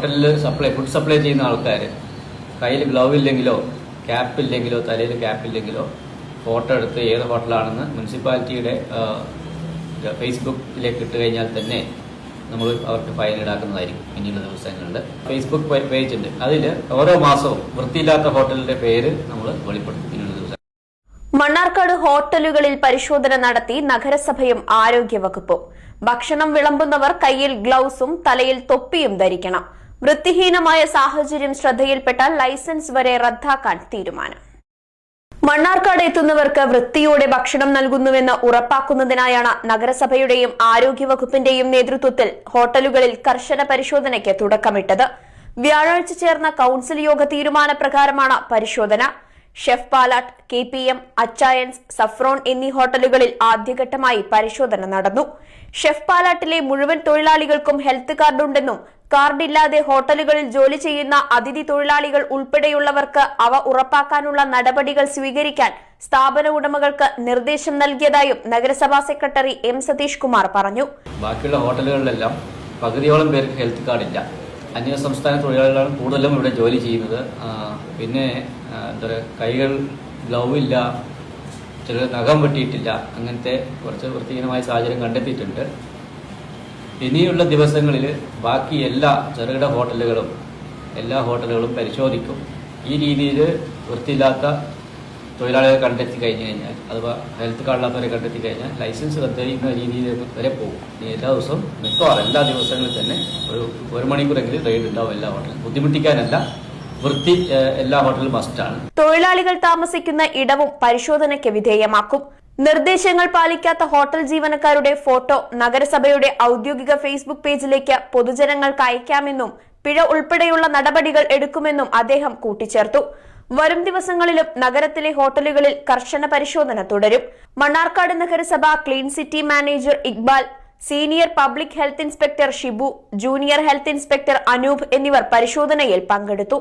ഹോട്ടലിൽ food supply ചെയ്യുന്ന ആൾക്കാർ കയ്യിൽ ഗ്ലൗ ഇല്ലെങ്കിലോ ക്യാപ്പ് ഇല്ലെങ്കിലോ തലയിൽ ക്യാപ്പ് ഇല്ലെങ്കിലോ ഫോട്ടോ എടുത്ത് ഏത് ഹോട്ടലാണെന്ന് മുനിസിപ്പാലിറ്റിയുടെ ഫേസ്ബുക്കിലേക്ക് ഇട്ട് കഴിഞ്ഞാൽ തന്നെ നമ്മൾ അവർക്ക് ഫൈൻ ഈടാക്കുന്നതായിരിക്കും ഇനിയുള്ള ദിവസങ്ങളിൽ. ഫേസ്ബുക്ക് പേജ് ഉണ്ട്, അതിൽ ഓരോ മാസവും വൃത്തിയില്ലാത്ത ഹോട്ടലിന്റെ പേര് നമ്മൾ വെളിപ്പെടുത്തും ഇനിയുള്ള ദിവസം. മണ്ണാർക്കാട് ഹോട്ടലുകളിൽ പരിശോധന നടത്തി നഗരസഭയും ആരോഗ്യവകുപ്പും. ഭക്ഷണം വിളമ്പുന്നവർ കയ്യിൽ ഗ്ലൗസും തലയിൽ തൊപ്പിയും ധരിക്കണം. വൃത്തിഹീനമായ സാഹചര്യം ശ്രദ്ധയിൽപ്പെട്ടാൽ ലൈസൻസ് വരെ റദ്ദാക്കാൻ തീരുമാനം. മണ്ണാർക്കാട് എത്തുന്നവർക്ക് വൃത്തിയോടെ ഭക്ഷണം നൽകുന്നുവെന്ന് ഉറപ്പാക്കുന്നതിനായാണ് നഗരസഭയുടെയും ആരോഗ്യവകുപ്പിന്റെയും നേതൃത്വത്തിൽ ഹോട്ടലുകളിൽ കർശന പരിശോധനയ്ക്ക് തുടക്കമിട്ടത്. വ്യാഴാഴ്ച ചേർന്ന കൌൺസിൽ യോഗ തീരുമാനപ്രകാരമാണ് പരിശോധന. Chef Palat, KPM, Achayans, saffron എന്നീ ഹോട്ടലുകളിൽ ആദ്യഘട്ടമായി പരിശോധന നടന്നു. ഷെഫ് പാലാട്ടിലെ മുഴുവൻ തൊഴിലാളികൾക്കും ഹെൽത്ത് കാർഡുണ്ടെന്നും കാർഡില്ലാതെ ഹോട്ടലുകളിൽ ജോലി ചെയ്യുന്ന അതിഥി തൊഴിലാളികൾ ഉൾപ്പെടെയുള്ളവർക്ക് അവ ഉറപ്പാക്കാനുള്ള നടപടികൾ സ്വീകരിക്കാൻ സ്ഥാപന ഉടമകൾക്ക് നിർദ്ദേശം നൽകിയതായും നഗരസഭാ സെക്രട്ടറി M. സതീഷ് കുമാർ പറഞ്ഞു. ബാക്കിയുള്ള ഹോട്ടലുകളിലെല്ലാം പകുതിയോളം പേർക്ക് ഹെൽത്ത് കാർഡില്ല. അന്യ സംസ്ഥാന തൊഴിലാളികളാണ് കൂടുതലും ഇവിടെ ജോലി ചെയ്യുന്നത്. പിന്നെ എന്താ പറയുക, കൈകൾ ഗ്ലൗ ഇല്ല, ചിലർ നഖം വെട്ടിയിട്ടില്ല, അങ്ങനത്തെ കുറച്ച് വൃത്തിഹീനമായ സാഹചര്യം കണ്ടെത്തിയിട്ടുണ്ട്. ഇനിയുള്ള ദിവസങ്ങളിൽ ബാക്കി എല്ലാ ചെറുകിട എല്ലാ ഹോട്ടലുകളും പരിശോധിക്കും. ഈ രീതിയിൽ വൃത്തിയില്ലാത്ത തൊഴിലാളികളെ കണ്ടെത്തി കഴിഞ്ഞു കഴിഞ്ഞാൽ, അഥവാ ഹെൽത്ത് കാർഡില്ലാത്തവരെ കണ്ടെത്തി കഴിഞ്ഞാൽ ലൈസൻസ് റദ്ദാക്കുന്ന രീതിയിലേക്ക് വരെ പോകും. എല്ലാ ദിവസവും മിക്കവാറും എല്ലാ ദിവസങ്ങളിൽ തന്നെ ഒരു മണിക്കൂറെങ്കിലും റെയ്ഡ് ഉണ്ടാവും എല്ലാ ഹോട്ടലും. ബുദ്ധിമുട്ടിക്കാനല്ല, വൃത്തി എല്ലാ ഹോട്ടലും മസ്റ്റാണ്. തൊഴിലാളികൾ താമസിക്കുന്ന ഇടവും പരിശോധനയ്ക്ക് വിധേയമാക്കും. നിർദ്ദേശങ്ങൾ പാലിക്കാത്ത ഹോട്ടൽ ജീവനക്കാരുടെ ഫോട്ടോ നഗരസഭയുടെ ഔദ്യോഗിക ഫേസ്ബുക്ക് പേജിലേക്ക് പൊതുജനങ്ങൾക്ക് അയക്കാമെന്നും പിഴ ഉൾപ്പെടെയുള്ള നടപടികൾ എടുക്കുമെന്നും അദ്ദേഹം കൂട്ടിച്ചേർത്തു. വരും ദിവസങ്ങളിലും നഗരത്തിലെ ഹോട്ടലുകളിൽ കർശന പരിശോധന തുടരും. മണ്ണാർക്കാട് നഗരസഭ clean city manager Iqbal, senior public health inspector Shibu, junior health inspector Anoop എന്നിവർ പരിശോധനയിൽ പങ്കെടുത്തു.